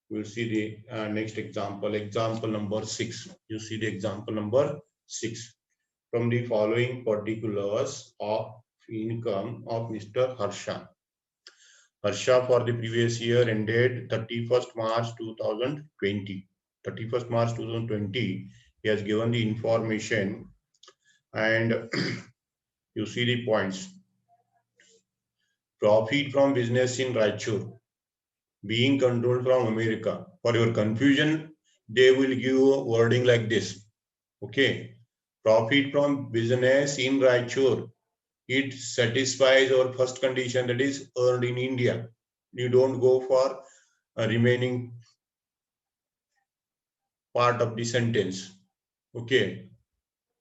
We'll see the next example, example number 6. You see the example number 6. From the following particulars of income of Mr. Harsha. Harsha for the previous year ended 31st March 2020. 31st March 2020, he has given the information and you see the points. Profit from business in Raichur being controlled from America. For your confusion, they will give a wording like this. Okay. Profit from business in Raichur. It satisfies our first condition, that is earned in India. You don't go for a remaining part of the sentence. Okay.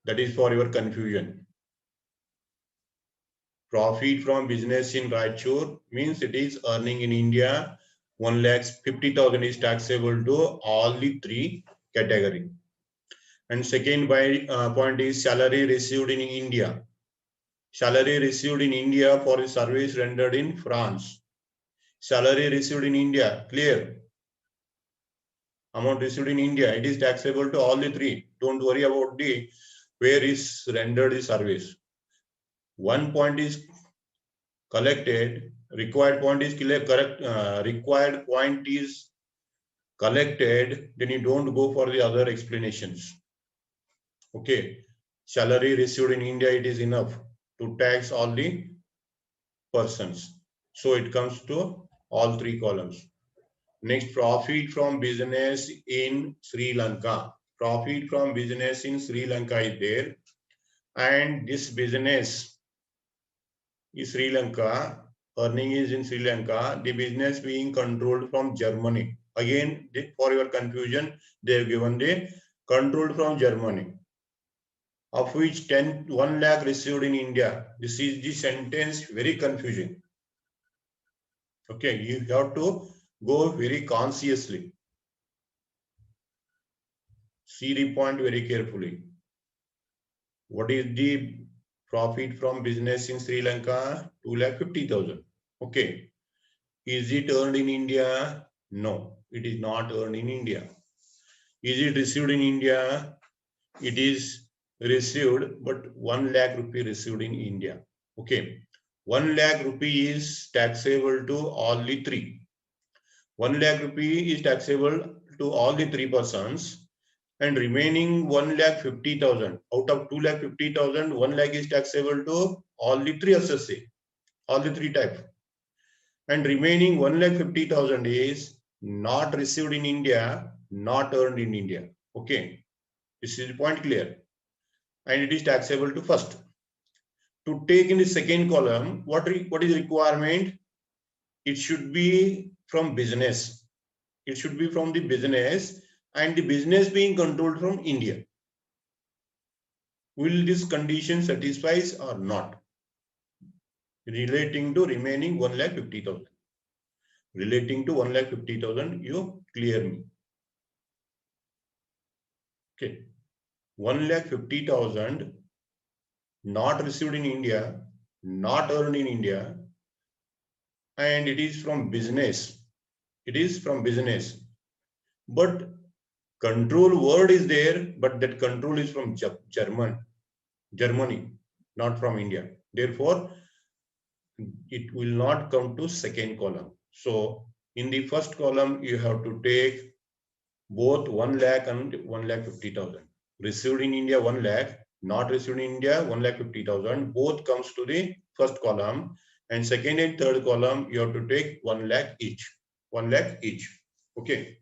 That is for your confusion. Profit from business in Raichur means it is earning in India. 1,50,000 is taxable to all the three category. And second point is salary received in India. Salary received in India for a service rendered in France. Salary received in India, clear. Amount received in India, it is taxable to all the three. Don't worry about the where is rendered the service. One point is collected, required point is correct, required point is collected, then you don't go for the other explanations. Okay, salary received in India, it is enough to tax all the persons. So it comes to all three columns. Next, profit from business in Sri Lanka. Profit from business in Sri Lanka is there. And this business is Sri Lanka, earning is in Sri Lanka, the business being controlled from Germany. Again, for your confusion, they have given the controlled from Germany, of which 1 lakh received in India. This is the sentence, very confusing. Okay, you have to go very consciously. See the point very carefully. What is the profit from business in Sri Lanka? 2,50,000. Okay. Is it earned in India? No, it is not earned in India. Is it received in India? It is received, but 1 lakh rupee received in India. Okay. 1 lakh rupee is taxable to all the three. 1 lakh rupee is taxable to all the three persons, and remaining 1,50,000 out of 2,50,000, 1 lakh is taxable to all the three SSA, all the three types. And remaining 1,50,000 is not received in India, not earned in India. Okay, this is the point clear. And it is taxable to first. To take in the second column, what is the requirement? It should be from business. It should be from the business, and the business being controlled from India. Will this condition satisfies or not? Relating to remaining 1,50,000. Relating to 1,50,000, you clear me. Okay. 1,50,000 not received in India, not earned in India, and it is from business. It is from business. But control word is there, but that control is from Germany, not from India. Therefore, it will not come to second column. So in the first column, you have to take both 1 lakh and 1,50,000. Received in India 1 lakh, not received in India 1,50,000. Both comes to the first column, and second and third column you have to take 1 lakh each. 1 lakh each. Okay.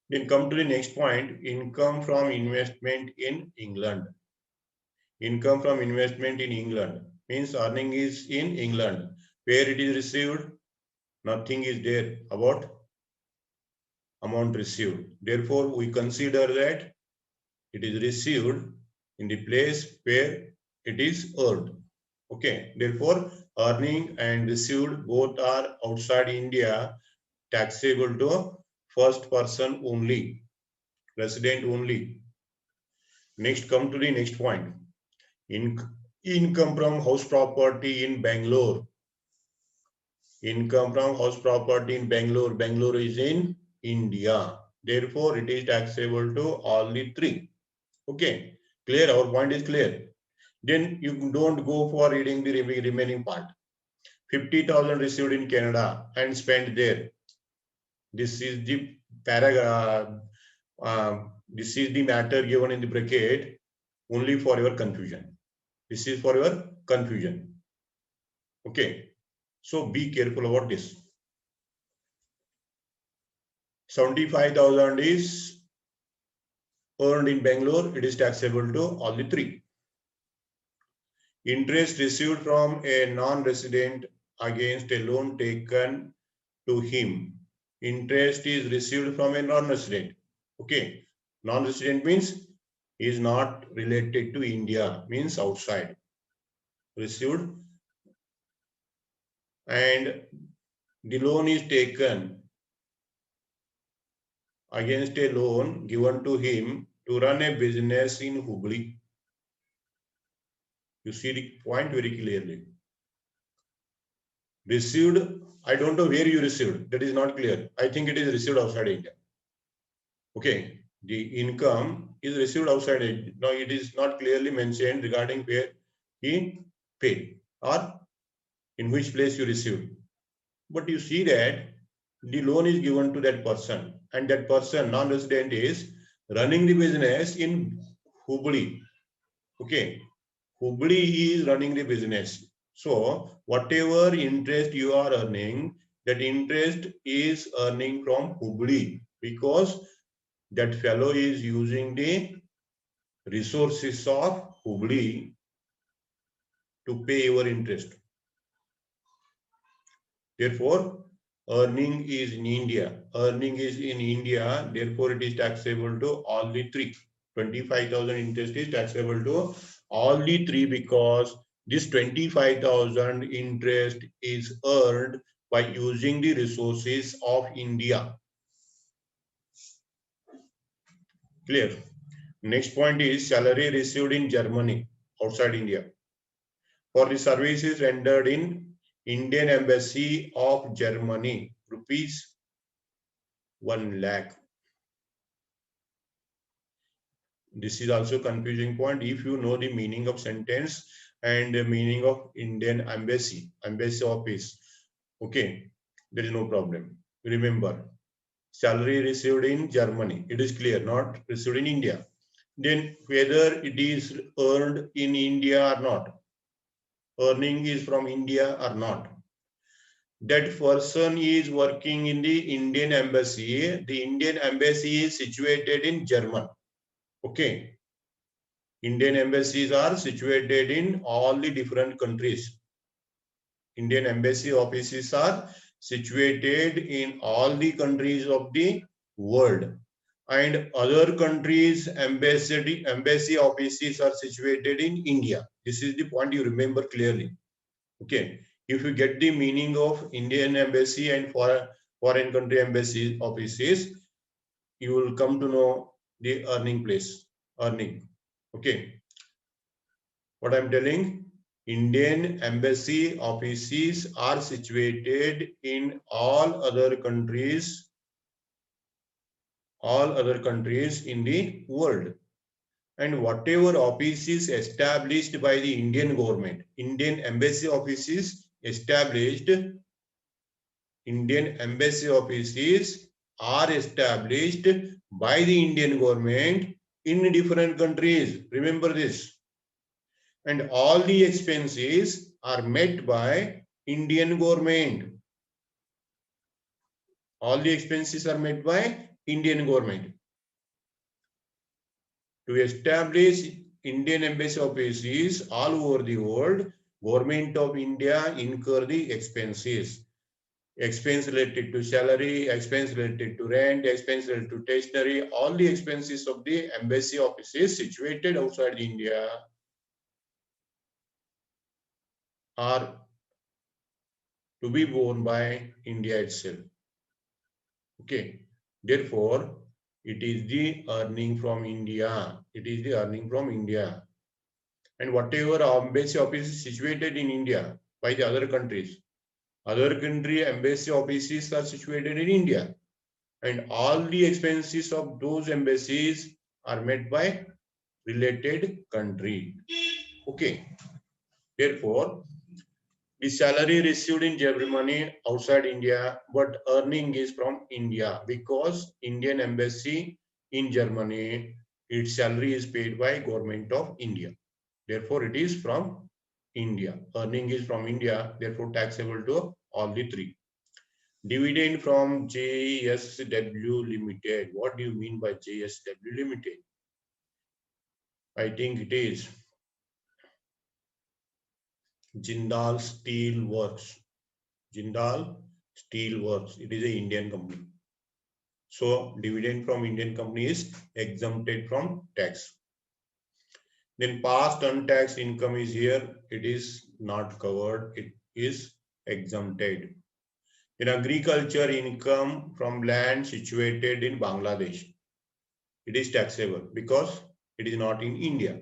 Then come to the next point, income from investment in England. Income from investment in England means earning is in England. Where it is received, nothing is there about amount received. Therefore, we consider that it is received in the place where it is earned. Okay. Therefore, earning and received both are outside India, taxable to first person only, resident only. Next, come to the next point. Income from house property in Bangalore. Income from house property in Bangalore. Bangalore is in India. Therefore, it is taxable to all the three. Okay, clear? Our point is clear. Then you don't go for reading the remaining part. 50,000 received in Canada and spent there. This is the paragraph. This is the matter given in the bracket only for your confusion. This is for your confusion. Okay. So be careful about this. 75,000 is earned in Bangalore. It is taxable to all the three. Interest received from a non-resident against a loan taken to him. Interest is received from a non-resident. Okay. Non-resident means is not related to India, means outside. Received. And the loan is taken against a loan given to him to run a business in Hubli. You see the point very clearly. Received, I don't know where you received. That is not clear. I think it is received outside India. Okay. The income is received outside India. Now it is not clearly mentioned regarding where he paid or in which place you received. But you see that the loan is given to that person, and that person, non-resident, is running the business in Hubli. Okay. Hubli is running the business. So whatever interest you are earning, that interest is earning from Hubli, because that fellow is using the resources of Hubli to pay your interest. Therefore, earning is in India. Earning is in India. Therefore, it is taxable to all the three. 25,000 interest is taxable to all the three, because this 25,000 interest is earned by using the resources of India. Clear? Next point is salary received in Germany, outside India, for the services rendered in Indian Embassy of Germany, rupees 1 lakh. This is also confusing point. If you know the meaning of sentence and the meaning of Indian Embassy office, okay, there is no problem. Remember, salary received in Germany, it is clear, not received in India. Then whether it is earned in India or not, earning is from India or not, that person is working in the Indian Embassy. The Indian Embassy is situated in Germany. Okay. Indian embassies are situated in all the different countries. Indian embassy offices are situated in all the countries of the world. And other countries' embassy offices are situated in India. This is the point you remember clearly. Okay. If you get the meaning of Indian embassy and foreign country embassy offices, you will come to know the earning place, earning. Okay. What I'm telling, Indian embassy offices are situated in all other countries in the world. And whatever office is established by the Indian government, Indian embassy offices established, Indian embassy offices are established by the Indian government in different countries. Remember this. And all the expenses are met by Indian government. All the expenses are met by Indian government. To establish Indian embassy offices all over the world, Government of India incur the expenses. Expense related to salary, expense related to rent, expense related to stationery, all the expenses of the embassy offices situated outside India are to be borne by India itself. Okay. Therefore, it is the earning from India. It is the earning from India. And whatever embassy office is situated in India by the other countries, other country embassy offices are situated in India. and all the expenses of those embassies are met by related country. Okay. Therefore, the salary received in Germany outside India, but earning is from India because Indian embassy in Germany, its salary is paid by government of India. Therefore, it is from India. Earning is from India, therefore taxable to all the three. Dividend from JSW Limited. What do you mean by JSW Limited? I think it is Jindal Steel Works. Jindal Steel Works. It is an Indian company. So dividend from Indian company is exempted from tax. Then past untaxed income is here. It is not covered. It is exempted. In agriculture income from land situated in Bangladesh, it is taxable because it is not in India.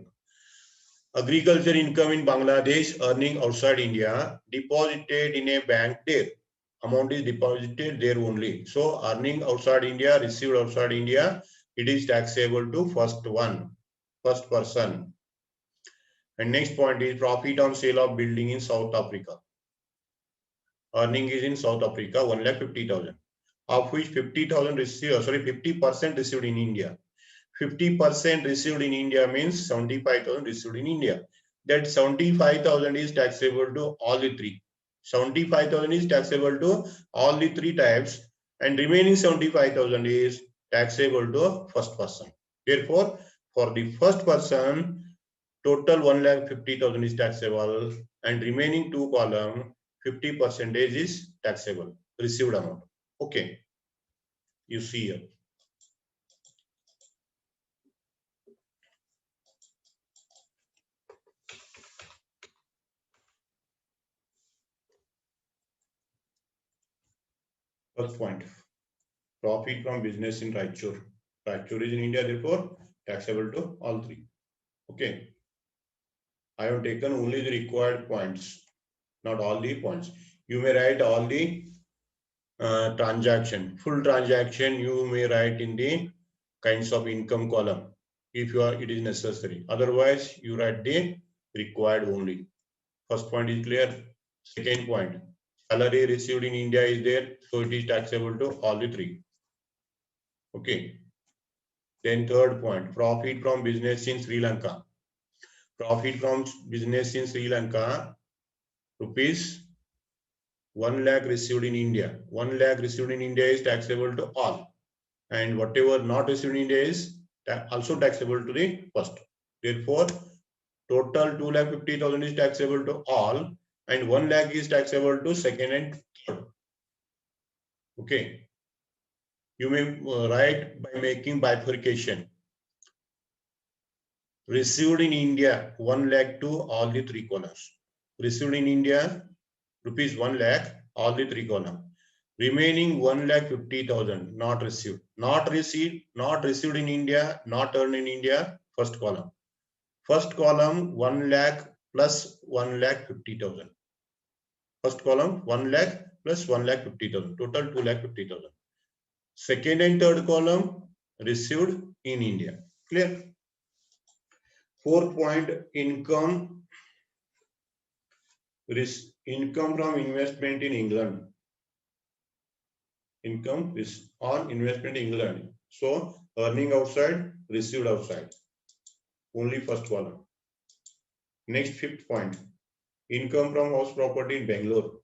Agriculture income in Bangladesh earning outside India deposited in a bank there. Amount is deposited there only. So earning outside India, received outside India, it is taxable to first person. And next point is profit on sale of building in South Africa. Earning is in South Africa 1,50,000, of which 50,000 received, 50% received in India. 50% received in India means 75,000 received in India. That 75,000 is taxable to all the three. 75,000 is taxable to all the three types, and remaining 75,000 is taxable to first person. Therefore, for the first person, total 1,50,000 is taxable, and remaining two column 50% is taxable, received amount. Okay, you see here. First point. Profit from business in Raichur. Raichur is in India, therefore taxable to all three. Okay. I have taken only the required points, not all the points. You may write all the transaction. Full transaction you may write in the kinds of income column if it is necessary. Otherwise, you write the required only. First point is clear. Second point, salary received in India is there, so it is taxable to all the three. Okay. Then third point, profit from business in Sri Lanka. Profit from business in Sri Lanka, rupees 1 lakh received in India. 1 lakh received in India is taxable to all. And whatever not received in India is also taxable to the first. Therefore, total 2,50,000 is taxable to all, and 1 lakh is taxable to second and third. Okay. You may write by making bifurcation. Received in India 1 lakh to all the three columns. Received in India rupees 1 lakh, all the three columns. Remaining 1,50,000 not received. Not received in India, not earned in India, first column. First column 1 lakh plus 1,50,000. First column 1 lakh plus 1,50,000. Total 2,50,000. Second and third column received in India. Clear? Fourth point, income from investment in England. Income is on investment in England. So earning outside, received outside. Only first column. Next, fifth point, income from house property in Bangalore.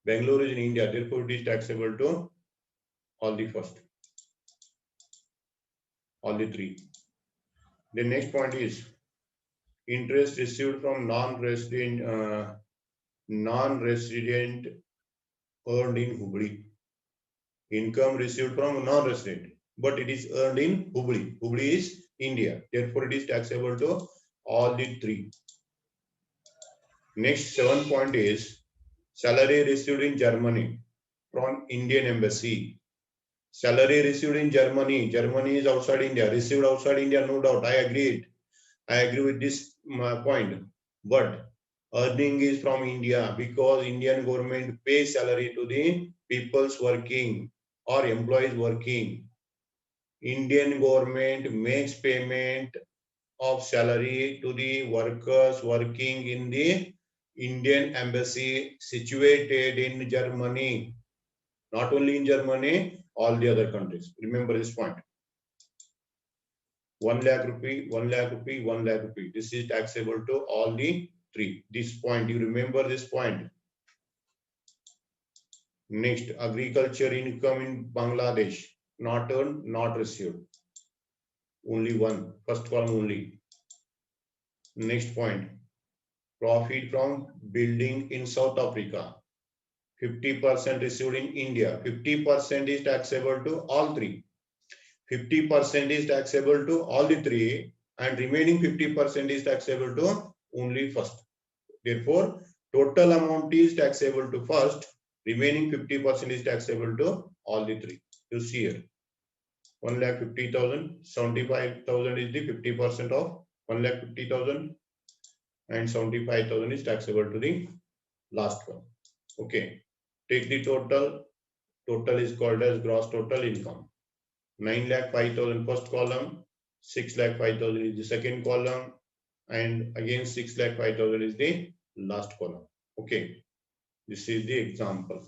Bangalore is in India, therefore it is taxable to all the first. All the three. The next point is interest received from non-resident earned in Hubli. Income received from non-resident, but it is earned in Hubli. Hubli is India. Therefore, it is taxable to all the three. Next, 7 point is salary received in Germany from Indian embassy. Salary received in Germany. Germany is outside India. Received outside India, no doubt. I agree with this point. But earning is from India because Indian government pays salary to the people's working or employees working. Indian government makes payment of salary to the workers working in the Indian embassy situated in Germany. Not only in Germany, all the other countries. Remember this point. 1 lakh rupee, 1 lakh rupee, 1 lakh rupee. This is taxable to all the three. This point, you remember this point. Next, agriculture income in Bangladesh. Not earned, not received. Only one, first column only. Next point, profit from building in South Africa. 50% received in India. 50% is taxable to all three. 50% is taxable to all the three, and remaining 50% is taxable to only first. Therefore, total amount is taxable to first, remaining 50% is taxable to all the three. You see here, 1,50,000, 75,000 is the 50% of 1,50,000, and 75,000 is taxable to the last one. Okay, take the total. Total is called as gross total income. 9,05,000 first column, 6,05,000 is the second column, and again 6,05,000 is the last column. Okay, this is the example.